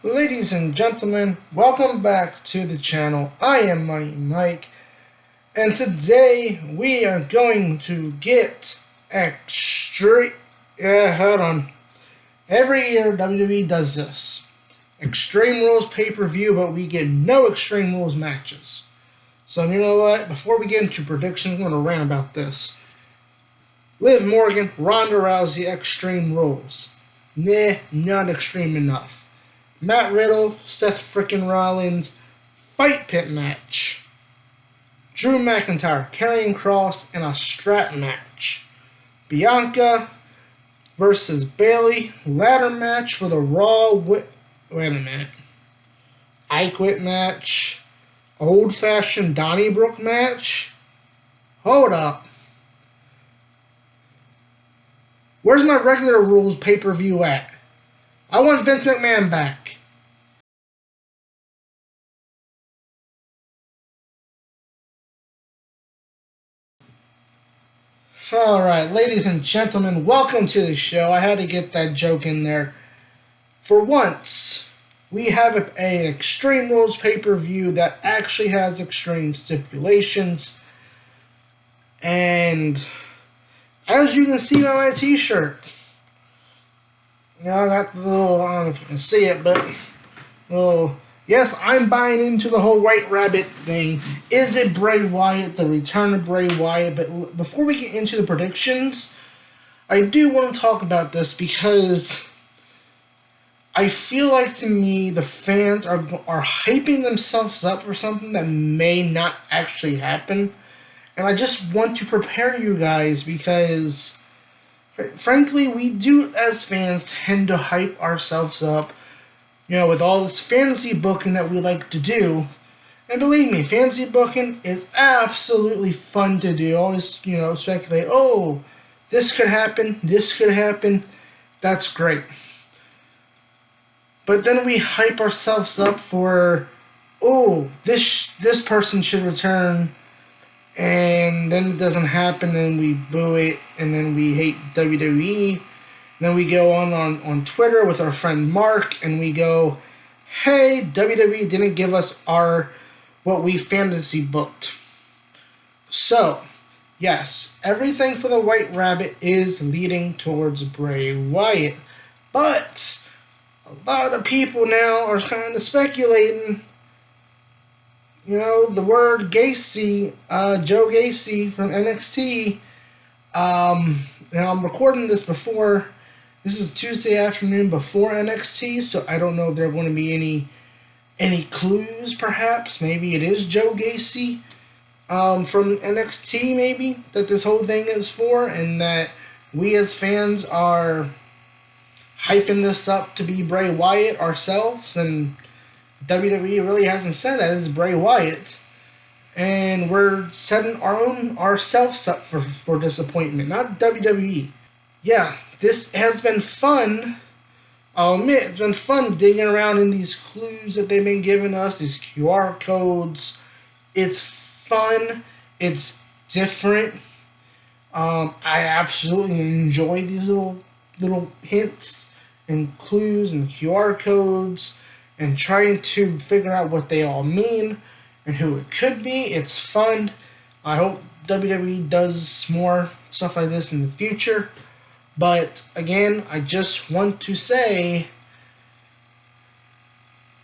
Ladies and gentlemen, welcome back to the channel. I am Money Mike, and today we are going to get extreme. Hold on. Every year WWE does this. Extreme Rules pay-per-view, but we get no Extreme Rules matches. So you know what? Before we get into predictions, I'm going to rant about this. Liv Morgan, Ronda Rousey, Extreme Rules. Nah, not extreme enough. Matt Riddle, Seth frickin' Rollins, Fight Pit match. Drew McIntyre, Karrion Kross, in a strap match. Bianca versus Bayley, ladder match for the Raw. Wait a minute. I Quit match. Old fashioned Donnybrook match. Hold up. Where's my regular rules pay-per-view at? I want Vince McMahon back. Alright, ladies and gentlemen, welcome to the show. I had to get that joke in there. For once, we have a Extreme Rules pay-per-view that actually has extreme stipulations. And as you can see on my t-shirt, you know, I got the little, I don't know if you can see it, but yes, I'm buying into the whole White Rabbit thing. Is it Bray Wyatt, the return of Bray Wyatt? But before we get into the predictions, I do want to talk about this because I feel like, to me, the fans are hyping themselves up for something that may not actually happen. And I just want to prepare you guys because, frankly, we do, as fans, tend to hype ourselves up, you know, with all this fantasy booking that we like to do. And believe me, fantasy booking is absolutely fun to do. Always, you know, speculate, oh, this could happen, this could happen. That's great. But then we hype ourselves up for, oh, this person should return. And then it doesn't happen, and we boo it, and then we hate WWE. Then we go on Twitter with our friend Mark, and we go, hey, WWE didn't give us what we fantasy booked. So, yes, everything for the White Rabbit is leading towards Bray Wyatt. But a lot of people now are kind of speculating. You know, the word Gacy, Joe Gacy from NXT. Now I'm recording this before. This is Tuesday afternoon before NXT, so I don't know if there are going to be any clues. Perhaps maybe it is Joe Gacy from NXT. Maybe that this whole thing is for, and that we as fans are hyping this up to be Bray Wyatt ourselves, and WWE really hasn't said that it's Bray Wyatt, and we're setting ourselves up for disappointment, not WWE. Yeah, this has been fun. I'll admit, it's been fun digging around in these clues that they've been giving us, these QR codes. It's fun. It's different. I absolutely enjoy these little hints and clues and QR codes, and trying to figure out what they all mean and who it could be. It's fun. I hope WWE does more stuff like this in the future. But again, I just want to say,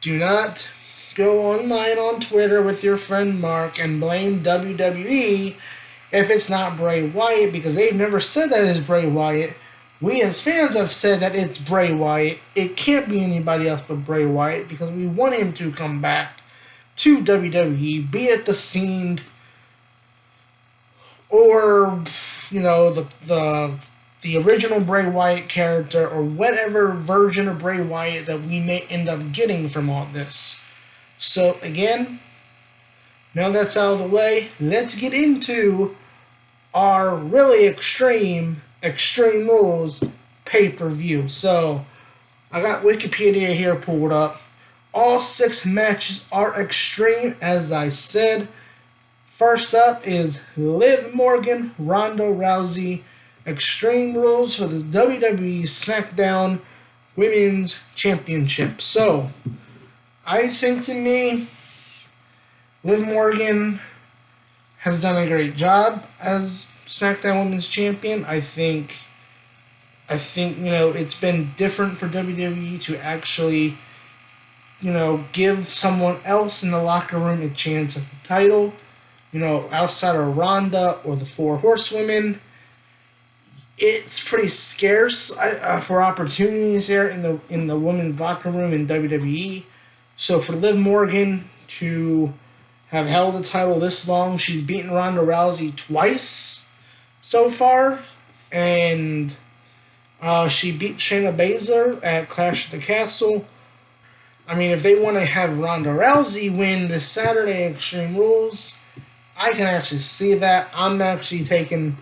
do not go online on Twitter with your friend Mark and blame WWE if it's not Bray Wyatt, because they've never said that it's Bray Wyatt. We as fans have said that it's Bray Wyatt. It can't be anybody else but Bray Wyatt because we want him to come back to WWE, be it the Fiend or, you know, the original Bray Wyatt character, or whatever version of Bray Wyatt that we may end up getting from all this. So again, now that's out of the way, let's get into our really Extreme Rules pay-per-view. So, I got Wikipedia here pulled up. All 6 matches are extreme, as I said. First up is Liv Morgan, Ronda Rousey, Extreme Rules for the WWE SmackDown Women's Championship. So, I think to me, Liv Morgan has done a great job as SmackDown Women's Champion. I think it's been different for WWE to actually give someone else in the locker room a chance at the title. Outside of Ronda or the Four Horsewomen, it's pretty scarce for opportunities there in the women's locker room in WWE. So for Liv Morgan to have held the title this long, she's beaten Ronda Rousey twice so far, and she beat Shayna Baszler at Clash at the Castle. I mean, if they want to have Ronda Rousey win this Saturday Extreme Rules, I can actually see that. I'm actually taking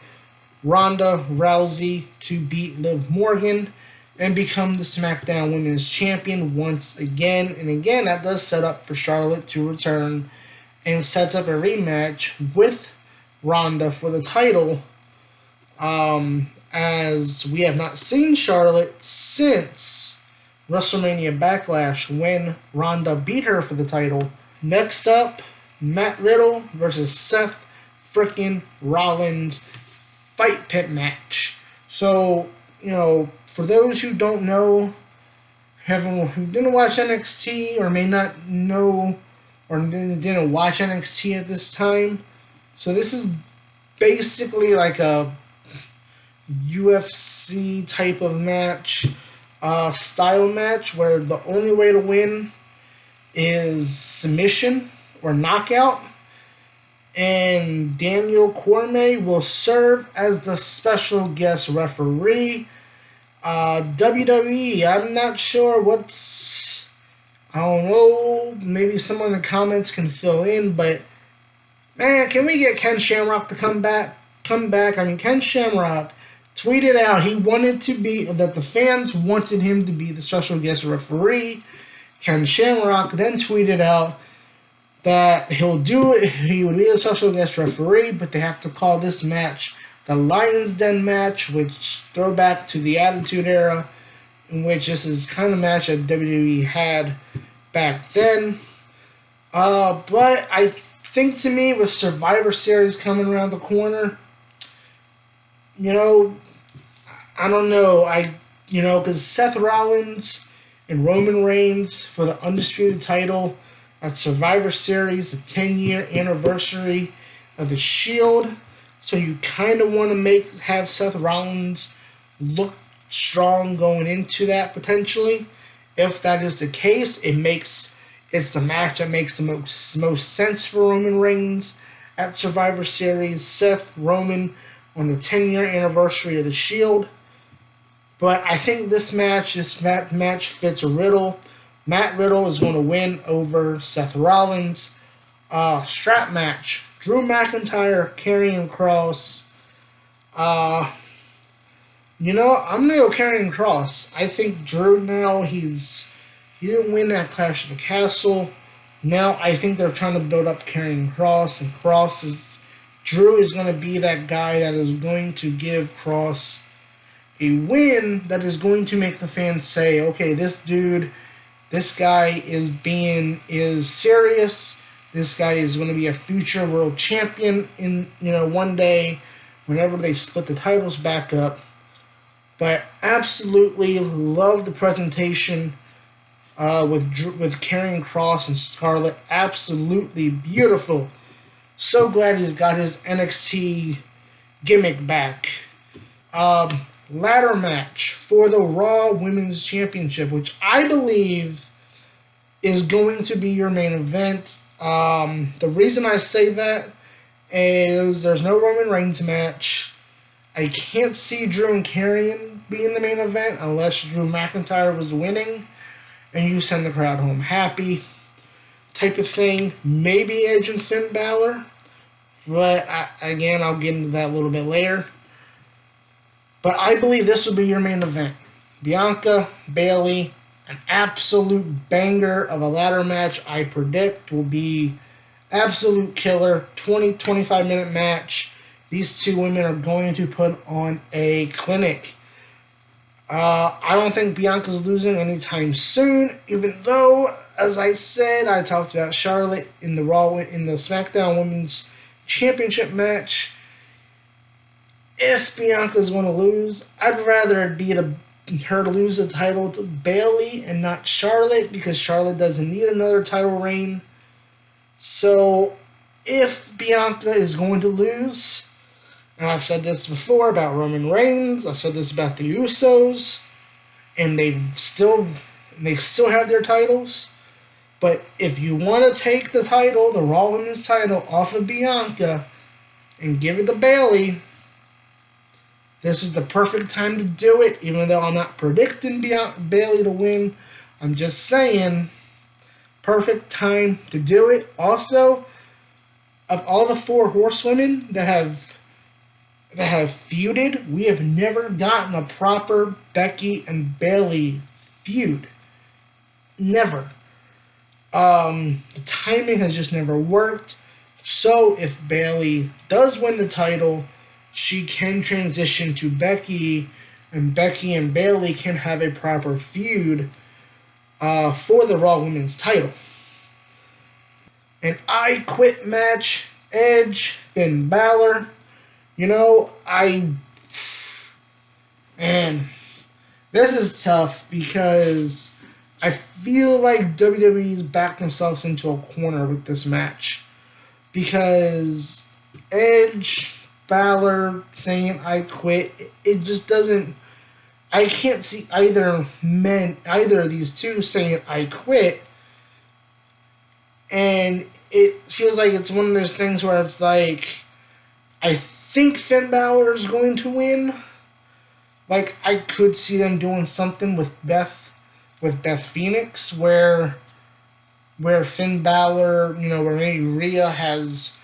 Ronda Rousey to beat Liv Morgan and become the SmackDown Women's Champion once again. And again, that does set up for Charlotte to return and sets up a rematch with Ronda for the title, as we have not seen Charlotte since WrestleMania Backlash when Ronda beat her for the title. Next up, Matt Riddle versus Seth frickin' Rollins fight pit match. So, for those who don't know, who didn't watch NXT or may not know or didn't watch NXT at this time, so this is basically like a UFC type of match, style match, where the only way to win is submission or knockout, and Daniel Cormier will serve as the special guest referee. WWE, I'm not sure I don't know, maybe someone in the comments can fill in, but man, can we get Ken Shamrock to come back? I mean, Ken Shamrock tweeted out that the fans wanted him to be the special guest referee. Ken Shamrock then tweeted out that he would be a special guest referee, but they have to call this match the Lion's Den match, which throwback to the Attitude Era, in which this is kind of match that WWE had back then. But I think to me, with Survivor Series coming around the corner, I don't know. Because Seth Rollins and Roman Reigns for the Undisputed title at Survivor Series, the 10-year anniversary of the Shield. So you kind of want to have Seth Rollins look strong going into that potentially. If that is the case, it's the match that makes the most sense for Roman Reigns at Survivor Series. Seth Roman on the 10-year anniversary of the Shield. But I think this match fits Riddle. Matt Riddle is going to win over Seth Rollins. Strap match. Drew McIntyre, Karrion Kross. I'm going to go Karrion Kross. I think Drew now, he didn't win that Clash of the Castle. Now I think they're trying to build up Karrion Kross, and Drew is going to be that guy that is going to give Kross a win that is going to make the fans say, okay, this guy is serious. This guy is going to be a future world champion in one day, whenever they split the titles back up. But absolutely love the presentation with Karrion Kross and Scarlett. Absolutely beautiful. So glad he's got his NXT gimmick back. Ladder match for the Raw Women's Championship, which I believe is going to be your main event. The reason I say that is there's no Roman Reigns match. I can't see Drew and Karrion being the main event unless Drew McIntyre was winning and you send the crowd home happy type of thing. Maybe Edge and Finn Balor, but again, I'll get into that a little bit later. But I believe this will be your main event. Bianca, Bayley, an absolute banger of a ladder match, I predict, will be absolute killer. 20-25 minute match. These two women are going to put on a clinic. I don't think Bianca's losing anytime soon, even though, as I said, I talked about Charlotte in the SmackDown Women's Championship match. If Bianca's going to lose, I'd rather it be her to lose the title to Bayley and not Charlotte, because Charlotte doesn't need another title reign. So, if Bianca is going to lose, and I've said this before about Roman Reigns, I've said this about the Usos, and they still have their titles. But if you want to take the title, the Raw Women's title, off of Bianca and give it to Bayley, this is the perfect time to do it. Even though I'm not predicting Bayley to win, I'm just saying, perfect time to do it. Also, of all the 4 horsewomen that have feuded, we have never gotten a proper Becky and Bayley feud. Never. The timing has just never worked. So if Bayley does win the title, she can transition to Becky, and Becky and Bayley can have a proper feud for the Raw Women's title. An I Quit match, Edge, Finn Balor. You know, man, this is tough because I feel like WWE's backed themselves into a corner with this match. Because Edge, Balor saying I quit, it just doesn't, I can't see either of these two saying I quit. And it feels like it's one of those things where it's like, I think Finn Balor is going to win. Like, I could see them doing something with Beth Phoenix, where Finn Balor, where maybe Rhea has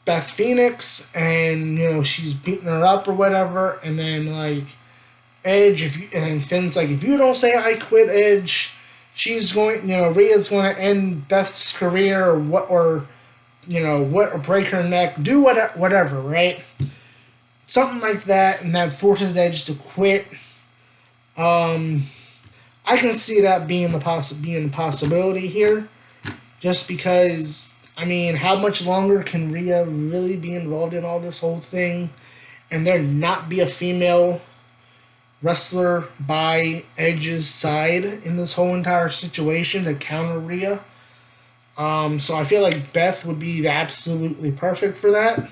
Beth Phoenix, and she's beating her up or whatever, and then like Edge, and Finn's like, if you don't say I quit, Edge, she's going, Rhea's going to end Beth's career or break her neck, do whatever, right? Something like that, and that forces Edge to quit. I can see that being a possibility here, just because, how much longer can Rhea really be involved in all this whole thing, and there not be a female wrestler by Edge's side in this whole entire situation to counter Rhea? So I feel like Beth would be absolutely perfect for that,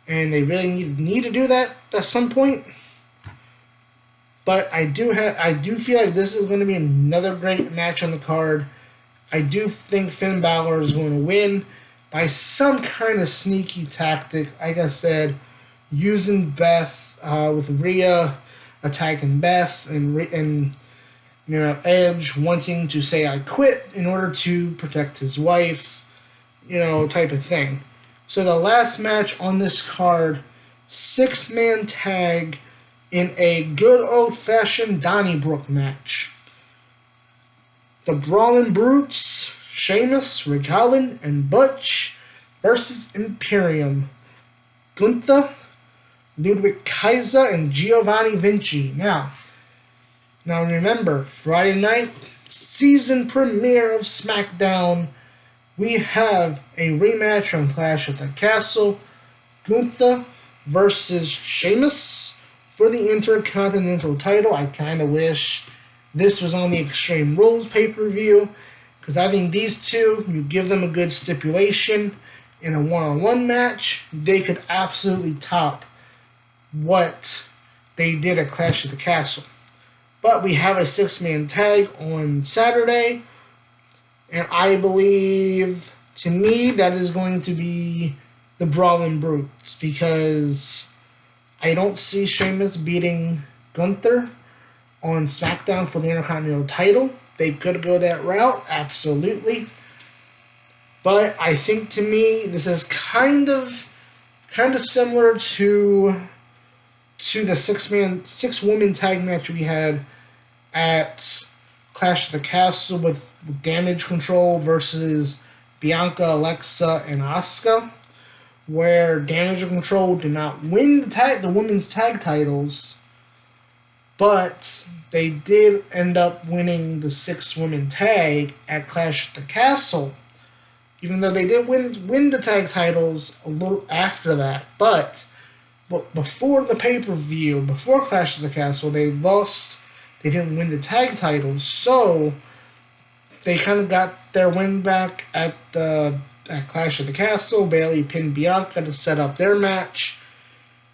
and they really need to do that at some point. But I do feel like this is going to be another great match on the card. I do think Finn Balor is going to win by some kind of sneaky tactic. Like I said, using Beth with Rhea attacking Beth and Edge wanting to say I quit in order to protect his wife, type of thing. So the last match on this card, 6-man tag in a good old-fashioned Donnybrook match. The Brawling Brutes, Sheamus, Ridge Holland, and Butch versus Imperium. Gunther, Ludwig Kaiser, and Giovanni Vinci. Now remember, Friday night, season premiere of SmackDown, we have a rematch from Clash at the Castle. Gunther versus Sheamus for the Intercontinental title. I kind of wish this was on the Extreme Rules pay-per-view, because I think these two, you give them a good stipulation in a one-on-one match, they could absolutely top what they did at Clash at the Castle. But we have a 6-man tag on Saturday, and I believe, to me, that is going to be the Brawling Brutes, because I don't see Sheamus beating Gunther on SmackDown for the Intercontinental title. They could go that route, absolutely. But I think, to me, this is kind of similar to the 6-woman tag match we had at Clash of the Castle with Damage Control versus Bianca, Alexa, and Asuka, where Damage Control did not win the women's tag titles, but they did end up winning the 6-woman tag at Clash at the Castle, even though they did win the tag titles a little after that. But before the pay-per-view, before Clash of the Castle, they lost. They didn't win the tag titles, so they kind of got their win back at Clash of the Castle. Bayley pinned Bianca to set up their match.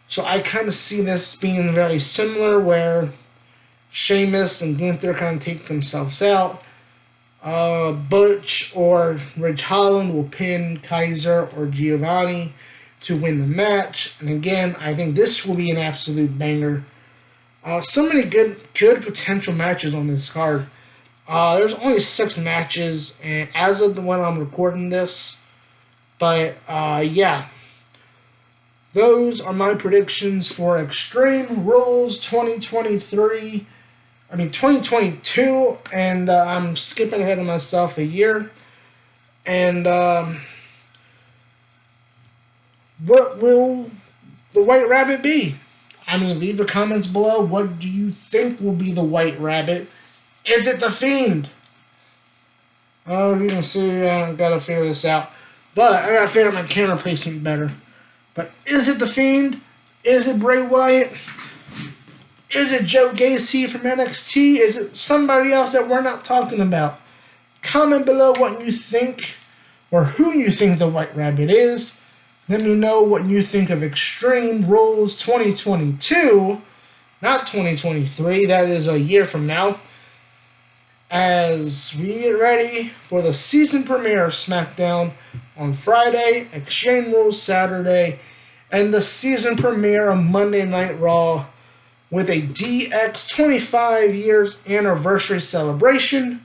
So I kind of see this being very similar, where Sheamus and Gunther kind of take themselves out. Butch or Ridge Holland will pin Kaiser or Giovanni to win the match. And again, I think this will be an absolute banger. So many good potential matches on this card. There's only 6 matches, and as of the when I'm recording this, but yeah, those are my predictions for Extreme Rules 2023. 2022, and I'm skipping ahead of myself a year. And what will the White Rabbit be? Leave your comments below. What do you think will be the White Rabbit? Is it the Fiend? Oh, you can see, I gotta figure this out. But I gotta figure out my camera placement better. But is it the Fiend? Is it Bray Wyatt? Is it Joe Gacy from NXT? Is it somebody else that we're not talking about? Comment below what you think, or who you think the White Rabbit is. Let me know what you think of Extreme Rules 2022, not 2023. That is a year from now. As we get ready for the season premiere of SmackDown on Friday, Extreme Rules Saturday, and the season premiere of Monday Night Raw, with a DX 25 years anniversary celebration.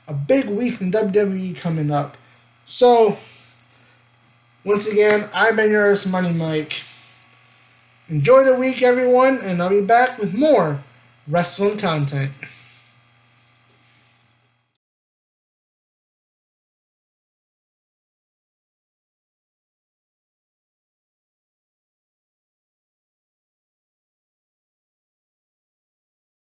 A big week in WWE coming up. So, once again, I've been your host, Money Mike. Enjoy the week, everyone, and I'll be back with more wrestling content.